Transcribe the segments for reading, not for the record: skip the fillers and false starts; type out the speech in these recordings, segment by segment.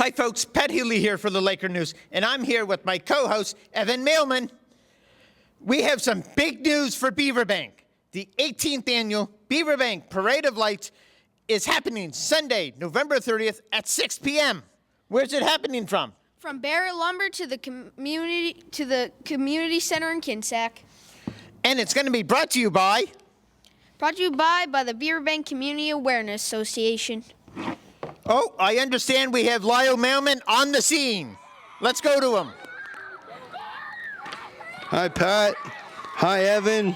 Hi, folks. Pat Healy here for the Laker News, and I'm here with my co-host, Evan Mailman. We have some big news for Beaverbank. The 18th annual Beaverbank Parade of Lights is happening Sunday, November 30th at 6 p.m. Where's it happening from? From Barrett Lumber to the community center in Kinsack. And it's going to be brought to you by? Brought to you by the Beaverbank Community Awareness Association. Oh, I understand we have Lyle Mailman on the scene. Let's go to him. Hi, Pat. Hi, Evan.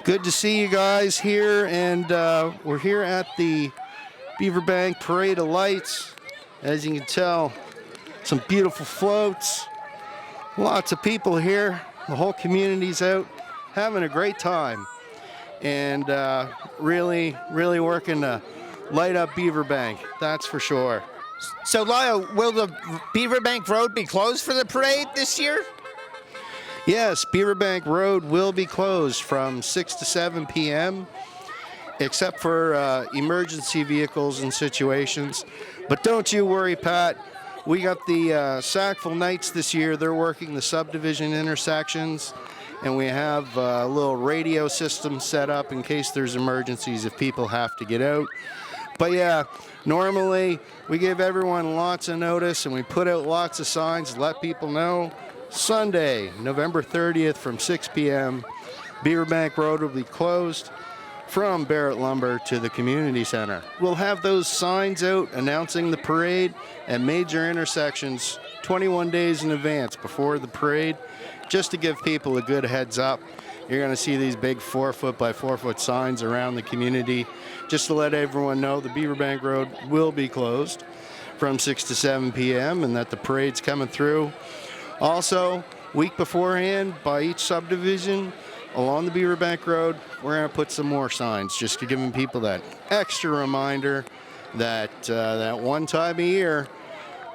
Good to see you guys here, and we're here at the Beaverbank Parade of Lights. As you can tell, some beautiful floats, lots of people here. The whole community's out having a great time, and really working to light up Beaverbank, that's for sure. So, Lyle, will the Beaverbank Road be closed for the parade this year? Yes, Beaverbank Road will be closed from 6 to 7 p.m., except for emergency vehicles and situations. But don't you worry, Pat. We got the Sackville Knights this year. They're working the subdivision intersections, and we have a little radio system set up in case there's emergencies if people have to get out. But yeah, normally we give everyone lots of notice and we put out lots of signs to let people know. Sunday, November 30th from 6 p.m., Beaverbank Road will be closed from Barrett Lumber to the community center. We'll have those signs out announcing the parade at major intersections 21 days in advance before the parade, just to give people a good heads up. You're going to see these big 4-foot by 4-foot signs around the community just to let everyone know the Beaverbank Road will be closed from 6 to 7 p.m. and that the parade's coming through. Also, week beforehand, by each subdivision along the Beaverbank Road, we're going to put some more signs just to give people that extra reminder that that one time a year,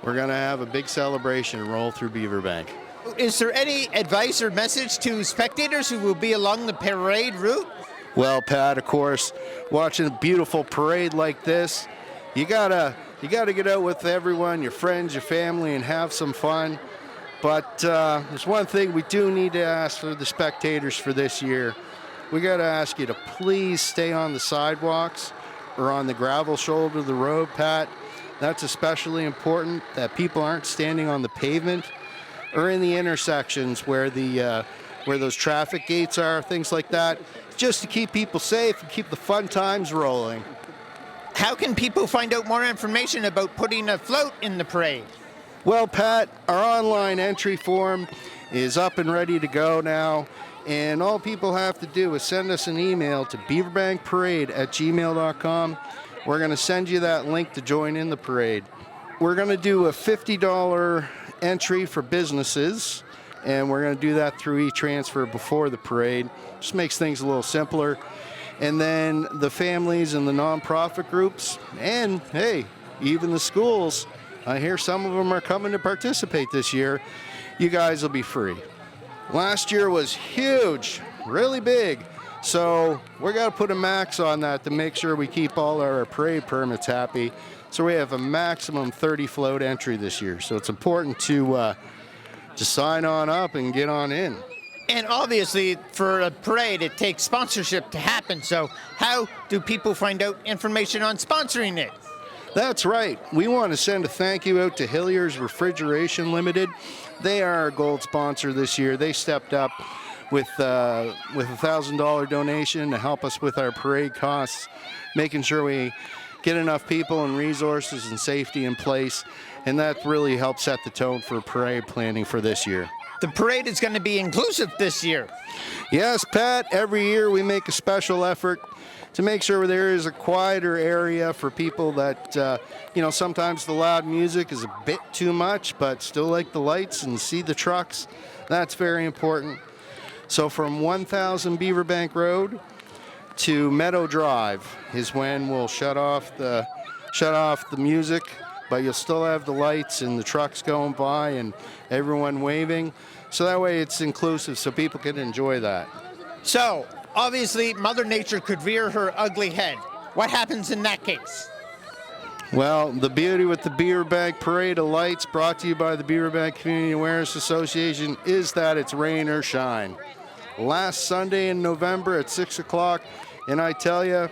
we're going to have a big celebration and roll through Beaverbank. Is there any advice or message to spectators who will be along the parade route? Well, Pat, of course, watching a beautiful parade like this, you gotta get out with everyone, your friends, your family, and have some fun. But there's one thing we do need to ask for the spectators for this year. We gotta ask you to please stay on the sidewalks or on the gravel shoulder of the road, Pat. That's especially important, that people aren't standing on the pavement or in the intersections where those traffic gates are, things like that, just to keep people safe and keep the fun times rolling. How can people find out more information about putting a float in the parade? Well, Pat, our online entry form is up and ready to go now, and all people have to do is send us an email to beaverbankparade@gmail.com. We're going to send you that link to join in the parade. We're going to do a $50 entry for businesses, and we're going to do that through e-transfer before the parade. Just makes things a little simpler. And then the families and the nonprofit groups, and hey, even the schools, I hear some of them are coming to participate this year. You guys will be free. Last year was huge, really big. So we're going to put a max on that to make sure we keep all our parade permits happy. So we have a maximum 30 float entry this year. So it's important to sign on up and get on in. And obviously, for a parade, it takes sponsorship to happen. So how do people find out information on sponsoring it? That's right. We want to send a thank you out to Hilliers Refrigeration Limited. They are our gold sponsor this year. They stepped up with a $1,000 donation to help us with our parade costs, making sure we get enough people and resources and safety in place, and that really helps set the tone for parade planning for this year. The parade is going to be inclusive this year. Yes, Pat, every year we make a special effort to make sure there is a quieter area for people that, sometimes the loud music is a bit too much, but still like the lights and see the trucks. That's very important. So from 1000 Beaverbank Road to Meadow Drive is when we'll shut off the music, but you'll still have the lights and the trucks going by and everyone waving. So that way it's inclusive so people can enjoy that. So, obviously, Mother Nature could rear her ugly head. What happens in that case? Well, the beauty with the Beaver Bank Parade of Lights, brought to you by the Beaver Bank Community Awareness Association, is that it's rain or shine. Last Sunday in November at 6 o'clock, and I tell you,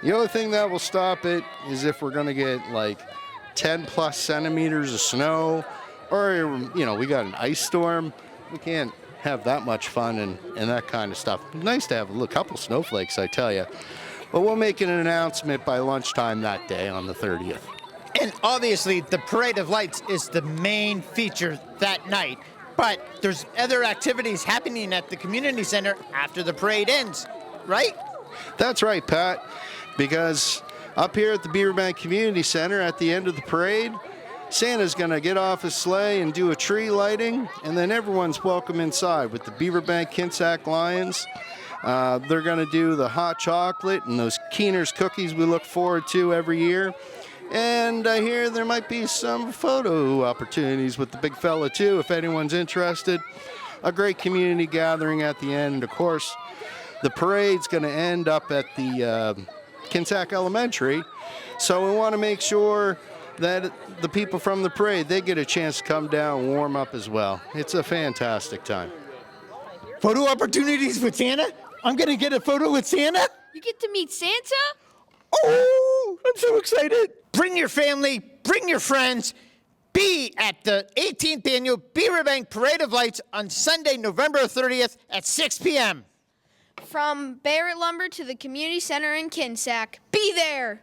the only thing that will stop it is if we're going to get like 10 plus centimeters of snow, or, we got an ice storm. We can't have that much fun and that kind of stuff. Nice to have a couple snowflakes, I tell you. But we'll make an announcement by lunchtime that day on the 30th. And obviously, the Parade of Lights is the main feature that night. But there's other activities happening at the community center after the parade ends, right? That's right, Pat, because up here at the Beaver Bank Community Center at the end of the parade, Santa's going to get off his sleigh and do a tree lighting, and then everyone's welcome inside with the Beaver Bank Kinsack Lions. They're going to do the hot chocolate and those Keener's cookies we look forward to every year. And I hear there might be some photo opportunities with the big fella, too, if anyone's interested. A great community gathering at the end. Of course, the parade's going to end up at the Kinsack Elementary, so we want to make sure that the people from the parade, they get a chance to come down and warm up as well. It's a fantastic time. Photo opportunities with Santa? I'm going to get a photo with Santa? You get to meet Santa? Oh, I'm so excited. Bring your family, bring your friends. Be at the 18th Annual Beaver Bank Parade of Lights on Sunday, November 30th at 6 p.m. From Barrett Lumber to the community center in Kinsack. Be there!